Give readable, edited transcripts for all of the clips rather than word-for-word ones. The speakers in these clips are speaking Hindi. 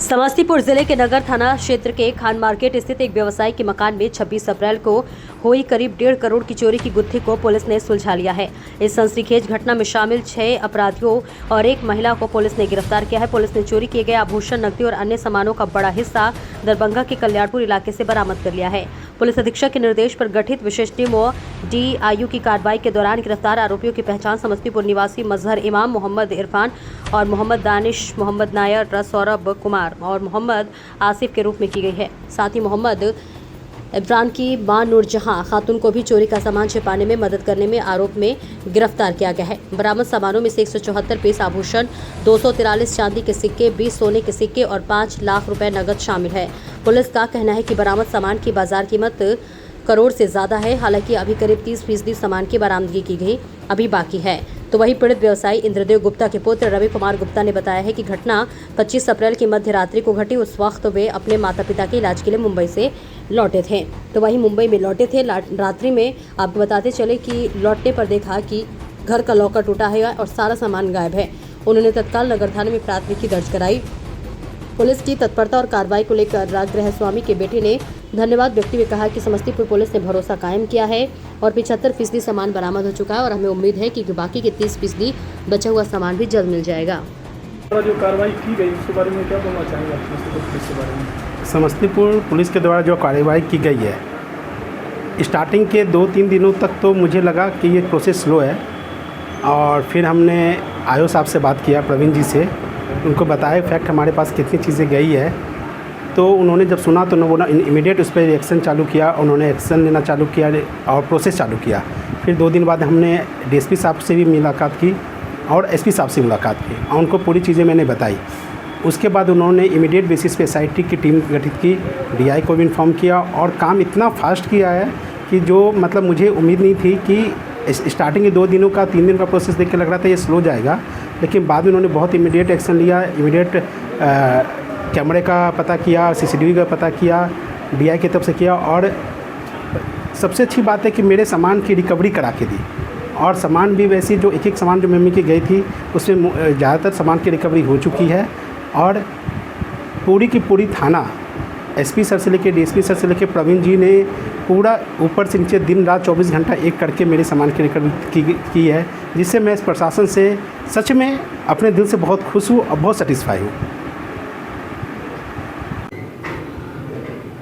समस्तीपुर जिले के नगर थाना क्षेत्र के खान मार्केट स्थित एक व्यवसायी के मकान में 26 अप्रैल को हुई करीब 1.5 करोड़ की चोरी की गुत्थी को पुलिस ने सुलझा लिया है। इस सनसनीखेज घटना में शामिल 6 अपराधियों और एक महिला को पुलिस ने गिरफ्तार किया है। पुलिस ने चोरी किए गए आभूषण, नकदी और अन्य सामानों का बड़ा हिस्सा दरभंगा के कल्याणपुर इलाके से बरामद कर लिया है। पुलिस अधीक्षक के निर्देश पर गठित विशेष टीम और DIU की कार्रवाई के दौरान गिरफ्तार आरोपियों की पहचान समस्तीपुर निवासी मजहर इमाम, मोहम्मद इरफान और मोहम्मद दानिश, मोहम्मद नायर, सौरभ कुमार और मोहम्मद आसिफ के रूप में की गई है। साथ ही मोहम्मद इमरान की मां नूरजहां खातून को भी चोरी का सामान छिपाने में मदद करने में आरोप में गिरफ्तार किया गया है। बरामद सामानों में से 174 पीस आभूषण, 243 चांदी के सिक्के, 20 सोने के सिक्के और 5 लाख रुपए नकद शामिल है। पुलिस का कहना है कि बरामद सामान की बाजार कीमत करोड़ से ज्यादा है। हालांकि अभी करीब 30% सामान की बरामदगी की गई अभी बाकी है। तो वहीं पीड़ित व्यवसायी इंद्रदेव गुप्ता के पुत्र रवि कुमार गुप्ता ने बताया है कि घटना 25 अप्रैल की मध्य रात्रि को घटी। उस वक्त वे अपने माता पिता के इलाज के लिए मुंबई से लौटे थे। तो वहीं मुंबई में लौटे थे रात्रि में आपको बताते चले कि लौटने पर देखा कि घर का लॉकर टूटा है और सारा सामान गायब है। उन्होंने तत्काल नगर थाने में प्राथमिकी दर्ज कराई। पुलिस की तत्परता और कार्रवाई को लेकर गृह स्वामी के बेटे ने धन्यवाद व्यक्त हुए कहा कि समस्तीपुर पुलिस ने भरोसा कायम किया है और 75% सामान बरामद हो चुका है और हमें उम्मीद है कि बाकी के 30% बचा हुआ सामान भी जल्द मिल जाएगा। जो कार्रवाई की गई उसके बारे में क्या बोलना चाहेंगे समस्तीपुर पुलिस के बारे में? समस्तीपुर पुलिस के द्वारा जो कार्रवाई की गई है, स्टार्टिंग के 2-3 दिनों तक तो मुझे लगा कि ये प्रोसेस स्लो है और फिर हमने आयो साहब से बात किया, प्रवीण जी से, उनको बताया फैक्ट हमारे पास कितनी चीज़ें गई है। तो उन्होंने जब सुना तो उन्होंने इमीडिएट उस पर एक्शन चालू किया, उन्होंने एक्शन लेना चालू किया और प्रोसेस चालू किया। फिर 2 दिन बाद हमने DSP साहब से भी मुलाकात की और SP साहब से मुलाकात की और उनको पूरी चीज़ें मैंने बताई। उसके बाद उन्होंने इमीडिएट बेसिस पे SIT की टीम गठित की, DI को भी इन्फॉर्म किया और काम इतना फास्ट किया है कि जो मतलब मुझे उम्मीद नहीं थी कि स्टार्टिंग के 2 दिनों का 3 दिन का प्रोसेस देख के लग रहा था ये स्लो जाएगा, लेकिन बाद में उन्होंने बहुत इमीडिएट एक्शन लिया। इमीडिएट कैमरे का पता किया, CCTV का पता किया, DI की तरफ से किया और सबसे अच्छी बात है कि मेरे सामान की रिकवरी करा के दी और सामान भी वैसी जो एक सामान जो मम्मी की गई थी उसमें ज़्यादातर सामान की रिकवरी हो चुकी है और पूरी की पूरी थाना SP सर से लेकर DSP सर से लेकर प्रवीण जी ने पूरा ऊपर से नीचे दिन रात 24 घंटा एक करके मेरे सामान की रिकवरी की है, जिससे मैं इस प्रशासन से सच में अपने दिल से बहुत खुश हूँ और बहुत सेटिस्फाई हूँ।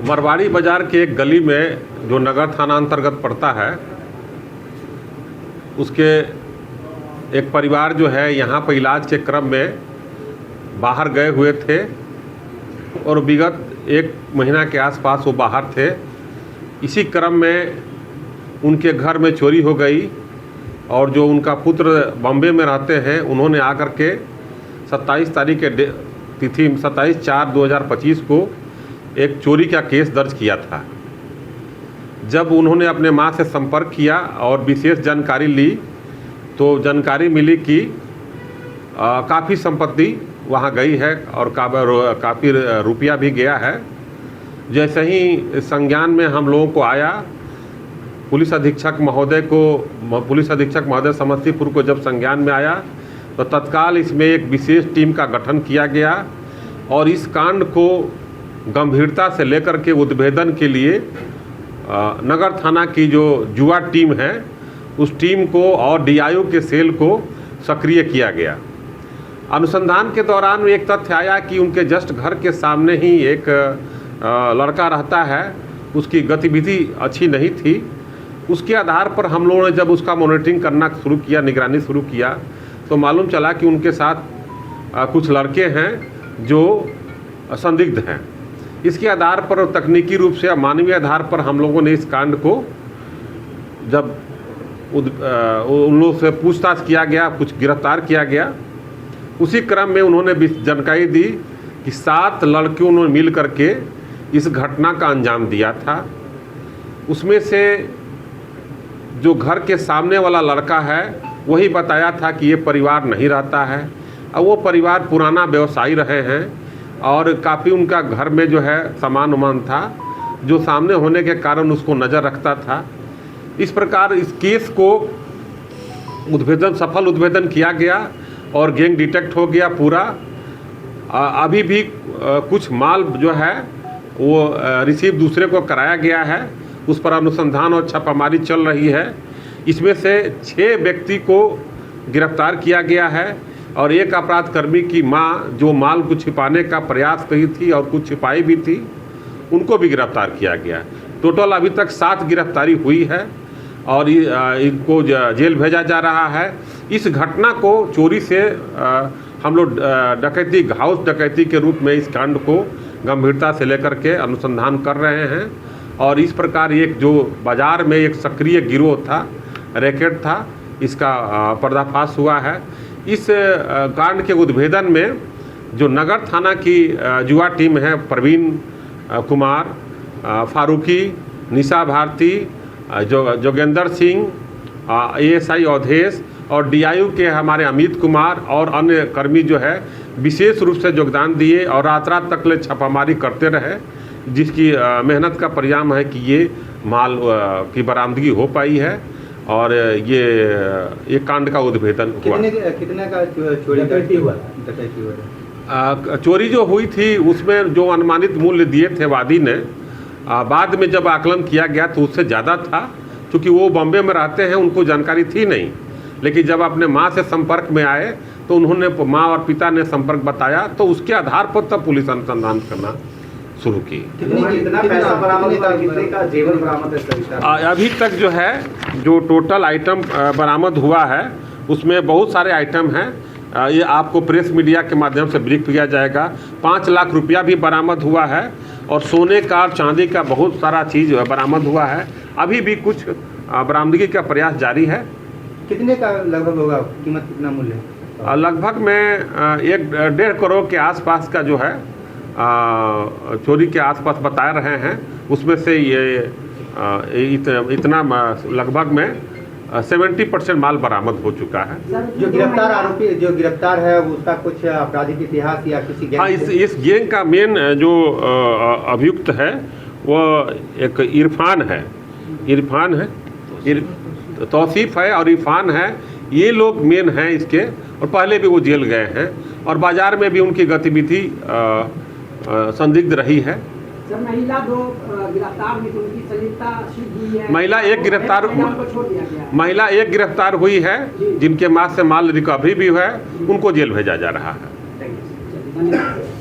मरवाड़ी बाज़ार के एक गली में जो नगर थाना अंतर्गत पड़ता है, उसके एक परिवार जो है यहाँ पर इलाज के क्रम में बाहर गए हुए थे और विगत 1 महीना के आसपास वो बाहर थे। इसी क्रम में उनके घर में चोरी हो गई और जो उनका पुत्र बॉम्बे में रहते हैं उन्होंने आकर के 27 तारीख के तिथि 27/4/2025 को एक चोरी का केस दर्ज किया था। जब उन्होंने अपने मां से संपर्क किया और विशेष जानकारी ली तो जानकारी मिली कि काफ़ी संपत्ति वहां गई है और काफ़ी रुपया भी गया है। जैसे ही संज्ञान में हम लोगों को आया, पुलिस अधीक्षक महोदय समस्तीपुर को जब संज्ञान में आया तो तत्काल इसमें एक विशेष टीम का गठन किया गया और इस कांड को गंभीरता से लेकर के उद्भेदन के लिए नगर थाना की जो जुआ टीम है उस टीम को और DIO के सेल को सक्रिय किया गया। अनुसंधान के दौरान एक तथ्य आया कि उनके जस्ट घर के सामने ही एक लड़का रहता है, उसकी गतिविधि अच्छी नहीं थी। उसके आधार पर हम लोगों ने जब उसका मॉनिटरिंग करना शुरू किया, निगरानी शुरू किया, तो मालूम चला कि उनके साथ कुछ लड़के हैं जो संदिग्ध हैं। इसके आधार पर तकनीकी रूप से मानवीय आधार पर हम लोगों ने इस कांड को जब उन लोगों से पूछताछ किया गया, कुछ गिरफ्तार किया गया। उसी क्रम में उन्होंने जानकारी दी कि 7 लड़कियों ने मिल करके इस घटना का अंजाम दिया था। उसमें से जो घर के सामने वाला लड़का है वही बताया था कि ये परिवार नहीं रहता है और वो परिवार पुराना व्यवसायी रहे हैं और काफ़ी उनका घर में जो है सामान उमान था जो सामने होने के कारण उसको नज़र रखता था। इस प्रकार इस केस को सफल उद्भेदन किया गया और गैंग डिटेक्ट हो गया पूरा अभी भी कुछ माल जो है वो रिसीव दूसरे को कराया गया है, उस पर अनुसंधान और छापामारी चल रही है। इसमें से 6 व्यक्ति को गिरफ्तार किया गया है और एक अपराधकर्मी की मां जो माल को छिपाने का प्रयास की थी और कुछ छिपाई भी थी, उनको भी गिरफ्तार किया गया। टोटल अभी तक 7 गिरफ्तारी हुई है और इनको जेल भेजा जा रहा है। इस घटना को चोरी से हम लोग डकैती, हाउस डकैती के रूप में इस कांड को गंभीरता से लेकर के अनुसंधान कर रहे हैं और इस प्रकार एक जो बाज़ार में एक सक्रिय गिरोह था, रैकेट था, इसका पर्दाफाश हुआ है। इस कांड के उद्भेदन में जो नगर थाना की युवा टीम है, प्रवीण कुमार, फारूकी, निशा भारती, जोगेंद्र सिंह, ASI अवधेश और DIU के हमारे अमित कुमार और अन्य कर्मी जो है विशेष रूप से योगदान दिए और रात तक ले छापामारी करते रहे, जिसकी मेहनत का परिणाम है कि ये माल की बरामदगी हो पाई है और ये कांड का उद्भेदन हुआ। कितने का चोरी हुआ? चोरी जो हुई थी उसमें जो अनुमानित मूल्य दिए थे वादी ने, बाद में जब आकलन किया गया तो उससे ज़्यादा था, क्योंकि वो बॉम्बे में रहते हैं, उनको जानकारी थी नहीं। लेकिन जब अपने माँ से संपर्क में आए तो उन्होंने, माँ और पिता ने संपर्क बताया, तो उसके आधार पर तब पुलिस अनुसंधान करना शुरू की। कितना पैसा बरामद हुआ, कितने का जेवर बरामद है? अभी तक जो है जो टोटल आइटम बरामद हुआ है उसमें बहुत सारे आइटम हैं। ये आपको प्रेस मीडिया के माध्यम से ब्रीफ किया जाएगा। 5 लाख रुपया भी बरामद हुआ है और सोने का और चांदी का बहुत सारा चीज़ बरामद हुआ है। अभी भी कुछ बरामदगी का प्रयास जारी है। कितने का लगभग होगा, कीमत कितना मूल्य है? लगभग में 1.5 करोड़ के आसपास का जो है चोरी के आसपास बता रहे हैं। उसमें से ये इतना लगभग में 70% माल बरामद हो चुका है। जो गिरफ्तार आरोपी, जो गिरफ्तार है, उसका कुछ आपराधिक इतिहास या किसी गैंग? हाँ, इस गैंग का मेन जो अभियुक्त है वो एक इरफान है, तौसीफ है और इरफान है। ये लोग मेन हैं इसके, और पहले भी वो जेल गए हैं और बाज़ार में भी उनकी गतिविधि संदिग्ध रही है। सर, महिला 2 गिरफ्तार हुई, उनकी संलिप्तता सिद्ध हुई है। महिला एक गिरफ्तार हुई है, जिनके पास से माल रिकवरी भी है, उनको जेल भेजा जा रहा है। धन्यवाद।